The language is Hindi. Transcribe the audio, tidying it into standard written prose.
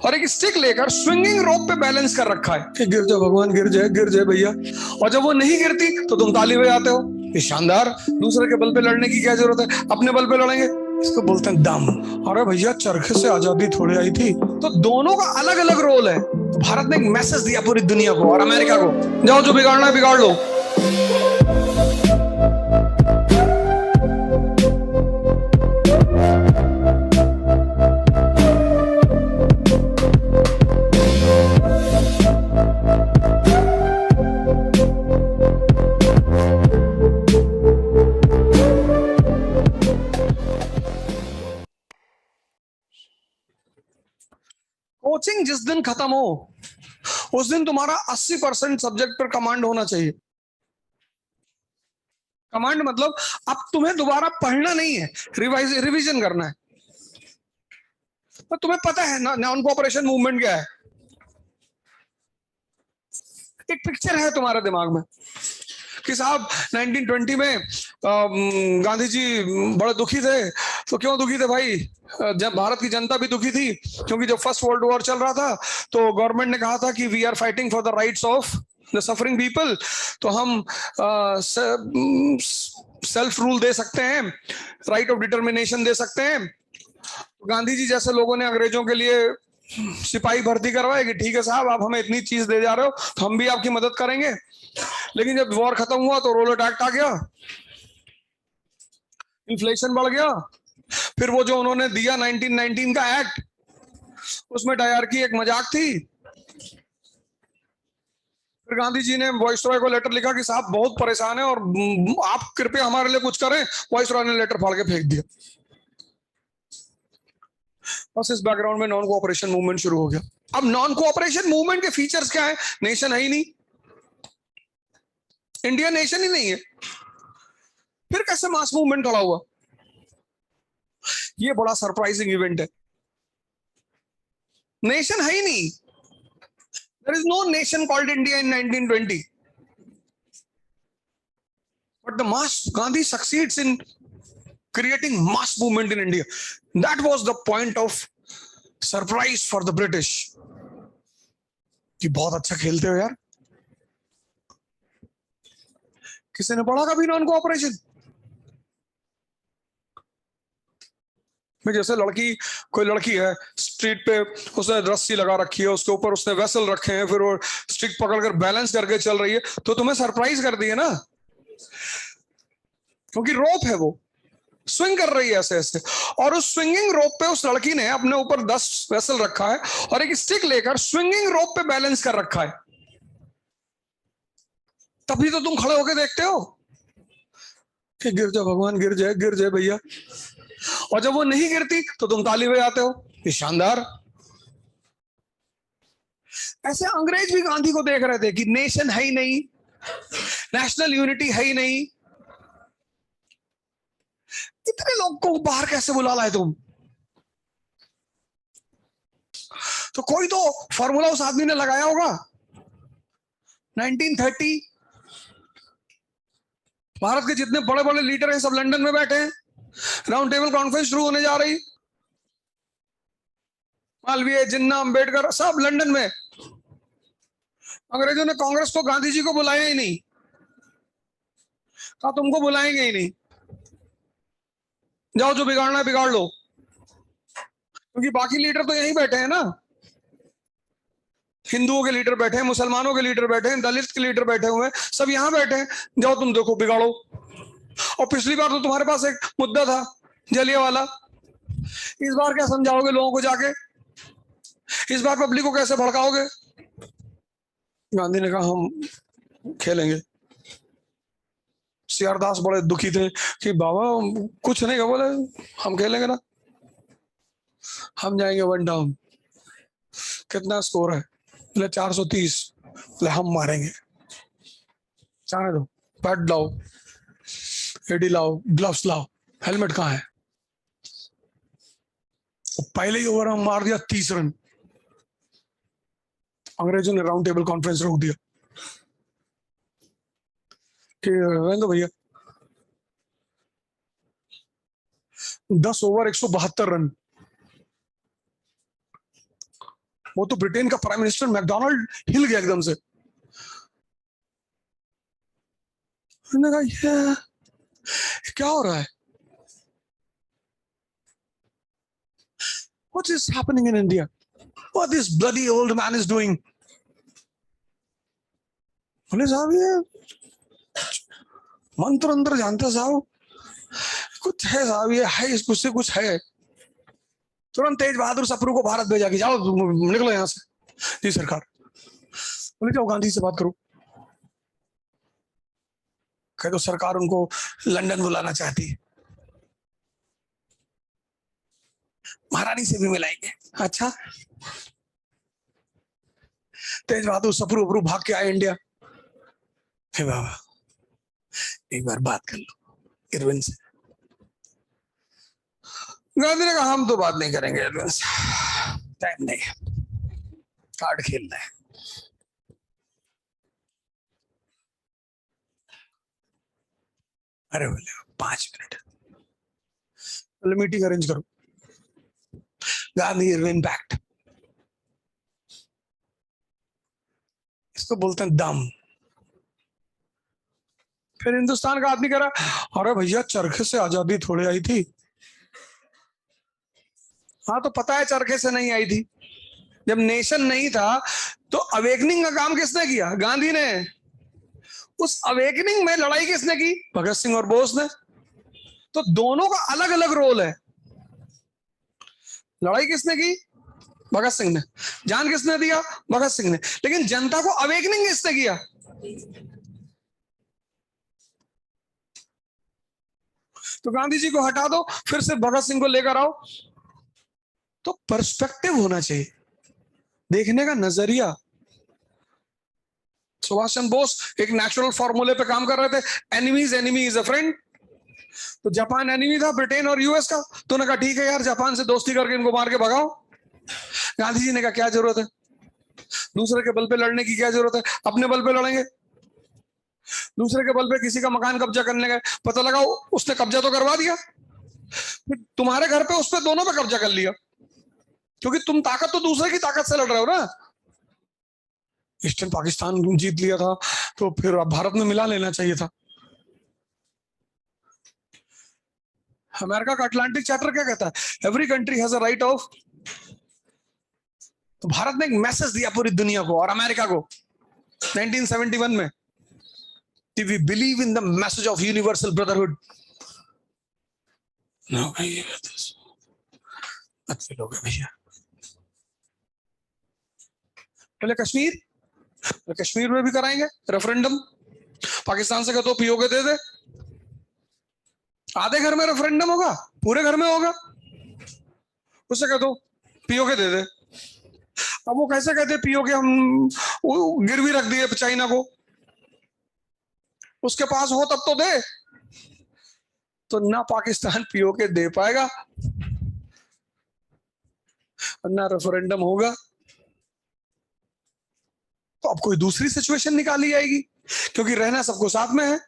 और एक स्टिक लेकर स्विंगिंग रोप पे बैलेंस कर रखा है कि गिर जाए भगवान, गिर जाए भैया। और जब वो नहीं गिरती तो तुम ताली बजाते हो। ये शानदार। दूसरे के बल पे लड़ने की क्या जरूरत है, अपने बल पे लड़ेंगे। इसको बोलते हैं दम। अरे भैया, चरखे से आजादी थोड़ी आई थी। तो दोनों का अलग अलग रोल है। तो भारत ने एक मैसेज दिया पूरी दुनिया को और अमेरिका को, जाओ जो बिगाड़ना है बिगाड़ लो। कोचिंग जिस दिन खत्म हो उस दिन तुम्हारा 80% सब्जेक्ट पर कमांड होना चाहिए। कमांड मतलब अब तुम्हें दोबारा पढ़ना नहीं है, रिवीजन करना है। तो तुम्हें पता है ना नॉन कोऑपरेशन मूवमेंट क्या है। एक पिक्चर है तुम्हारे दिमाग में कि साहब 1920 में गांधी जी बड़े दुखी थे। तो क्यों दुखी थे भाई? जब भारत की जनता भी दुखी थी, क्योंकि जब फर्स्ट वर्ल्ड वॉर चल रहा था तो गवर्नमेंट ने कहा था कि we are fighting for the rights of the suffering people. तो हम सेल्फ रूल दे सकते हैं, राइट ऑफ डिटर्मिनेशन दे सकते हैं। तो गांधी जी जैसे लोगों ने अंग्रेजों के लिए सिपाही भर्ती करवाए कि ठीक है साहब, आप हमें इतनी चीज दे जा रहे हो तो हम भी आपकी मदद करेंगे। लेकिन जब वॉर खत्म हुआ तो रोलर टैक्स आ गया, इन्फ्लेशन बढ़ गया। फिर वो जो उन्होंने दिया 1919 का एक्ट, उसमें डायरकी एक मजाक थी। फिर गांधी जी ने वाइसरॉय को लेटर लिखा कि साहब बहुत परेशान है और आप कृपया हमारे लिए कुछ करें। वाइसरॉय ने लेटर फाड़ के फेंक दिया। बस इस बैकग्राउंड में नॉन कोऑपरेशन मूवमेंट शुरू हो गया। अब नॉन कोऑपरेशन मूवमेंट के फीचर्स क्या है? नेशन है ही नहीं, इंडिया नेशन ही नहीं है, फिर कैसे मास मूवमेंट खड़ा हुआ? ये बड़ा सरप्राइजिंग इवेंट है। नेशन है ही नहीं। There is no nation called India in 1920, but the mass Gandhi succeeds in creating mass movement in India. That was the point of surprise for the British कि बहुत अच्छा खेलते हो यार। किसी ने पढ़ा कभी नॉन कोऑपरेशन में? जैसे कोई लड़की है स्ट्रीट पे, उसने रस्सी लगा रखी है, उसके ऊपर उसने वेसल रखे हैं, फिर वो स्टिक पकड़कर बैलेंस करके चल रही है, तो तुम्हें सरप्राइज कर दिए ना, क्योंकि रोप है, वो स्विंग कर रही है ऐसे ऐसे। और उस स्विंगिंग रोप पे उस लड़की ने अपने ऊपर 10 वेसल रखा है और एक स्टिक लेकर स्विंगिंग रोप पे बैलेंस कर रखा है। तभी तो तुम खड़े होकर देखते हो कि गिर जाए भगवान, गिर जाए भैया। और जब वो नहीं गिरती तो तुम ताली बजाते हो। ये शानदार। ऐसे अंग्रेज भी गांधी को देख रहे थे कि नेशन है ही नहीं, नेशनल यूनिटी है ही नहीं, इतने लोग को बाहर कैसे बुला लाए तुम? तो कोई तो फॉर्मूला उस आदमी ने लगाया होगा। 1930 भारत के जितने बड़े बड़े लीडर हैं सब लंदन में बैठे हैं, राउंड टेबल कॉन्फ्रेंस शुरू होने जा रही। मालवीय, जिन्ना, अंबेडकर सब लंदन में। अंग्रेजों ने कांग्रेस को, गांधी जी को बुलाया ही नहीं, कहा तुमको बुलाएंगे ही नहीं, जाओ जो बिगाड़ना है बिगाड़ लो। क्योंकि बाकी लीडर तो यहीं बैठे हैं ना, हिंदुओं के लीडर बैठे हैं, मुसलमानों के लीडर बैठे हैं, दलित के लीडर बैठे हुए हैं, सब यहां बैठे हैं, जाओ तुम देखो बिगाड़ो। और पिछली बार तो तुम्हारे पास एक मुद्दा था जलियांवाला, इस बार क्या समझाओगे लोगों को जाके? इस बार पब्लिक को कैसे भड़काओगे? गांधी ने कहा हम खेलेंगे। सियारदास बड़े दुखी थे कि बाबा कुछ नहीं का, बोले हम खेलेंगे ना, हम जाएंगे 1 डाउन। कितना स्कोर है? बोले 430। बोले हम मारेंगे। जाने दो, पैड लाओ, एडी लाओ, ग्लव्स लाओ, हेलमेट कहाँ है? पहले ही ओवर में मार दिया 30 रन। अंग्रेजों ने राउंड टेबल कॉन्फ्रेंस रोक दिया कि रहने दो भैया। 10 ओवर 172 रन। वो तो ब्रिटेन का प्राइम मिनिस्टर मैकडोनाल्ड हिल गया एकदम से। मैंने कहा ये क्या हो रहा है? What is happening in India? What this bloody old man is doing? बोले साहब ये मंत्र अंतर जानते साहब, कुछ है साहब, ये है, इस कुछ से कुछ है। तुरंत तेज बहादुर सप्रू को भारत भेजा कि जाओ निकलो यहां से। जी सरकार। बोले जाओ गांधी से बात करो। कह तो सरकार उनको लंदन बुलाना चाहती है, महारानी से भी मिलाएंगे। अच्छा, तेज बहादुर सप्रू उपरू भाग के आए इंडिया। हे बाबा एक बार बात कर लो इरविन से। गांधी ने कहा हम तो बात नहीं करेंगे इरविन से, टाइम नहीं है, कार्ड खेलना है। अरे बोले 5 मिनट, बोले मीटिंग अरेंज करो। गांधी इरविन पैक्ट, इसको बोलते हैं दम। फिर हिंदुस्तान का आदमी कह रहा अरे भैया चरखे से आजादी थोड़ी आई थी। हाँ तो पता है चरखे से नहीं आई थी, जब नेशन नहीं था तो अवेकनिंग का काम किसने किया? गांधी ने। उस अवेकनिंग में लड़ाई किसने की? भगत सिंह और बोस ने। तो दोनों का अलग अलग रोल है। लड़ाई किसने की? भगत सिंह ने। जान किसने दिया? भगत सिंह ने। लेकिन जनता को अवेकनिंग किसने किया? तो गांधी जी को हटा दो, फिर से भगत सिंह को लेकर आओ। तो पर्सपेक्टिव होना चाहिए, देखने का नजरिया। सुभाष चंद्र बोस एक नेचुरल फॉर्मूले पे काम कर रहे थे, एनिमी इज अ फ्रेंड। तो जापान एनिमी था ब्रिटेन और यूएस का, तो उन्होंने कहा ठीक है यार जापान से दोस्ती करके इनको मार के भगाओ। गांधी जी ने कहा क्या जरूरत है, दूसरे के बल पे लड़ने की क्या जरूरत है, अपने बल पे लड़ेंगे। दूसरे के बल पे किसी का मकान कब्जा करने गए, पता लगा उसने कब्जा तो करवा दिया, फिर तुम्हारे घर पे उस पे दोनों पे कब्जा कर लिया, क्योंकि तुम ताकत तो दूसरे की ताकत से लड़ रहे हो ना। ईस्टर्न पाकिस्तान जीत लिया था तो फिर अब भारत में मिला लेना चाहिए था। अमेरिका का अटलांटिक चार्टर क्या कहता है? Every country has a right of. तो भारत ने एक मैसेज दिया पूरी दुनिया को और अमेरिका को 1971 में, we believe in the message of universal brotherhood. अच्छे लोग हैं भैया। पहले कश्मीर, तो कश्मीर में भी कराएंगे रेफरेंडम। पाकिस्तान से कहते हो पीओके दे दे, आधे घर में रेफरेंडम होगा, पूरे घर में होगा। उससे कहते हो पीओके दे दे। अब वो कैसे कहते पीओके, हम गिरवी रख दिए चाइना को, उसके पास हो तब तो दे। तो ना पाकिस्तान पीओके दे पाएगा ना रेफरेंडम होगा। तो अब कोई दूसरी सिचुएशन निकाली जाएगी, क्योंकि रहना सबको साथ में है।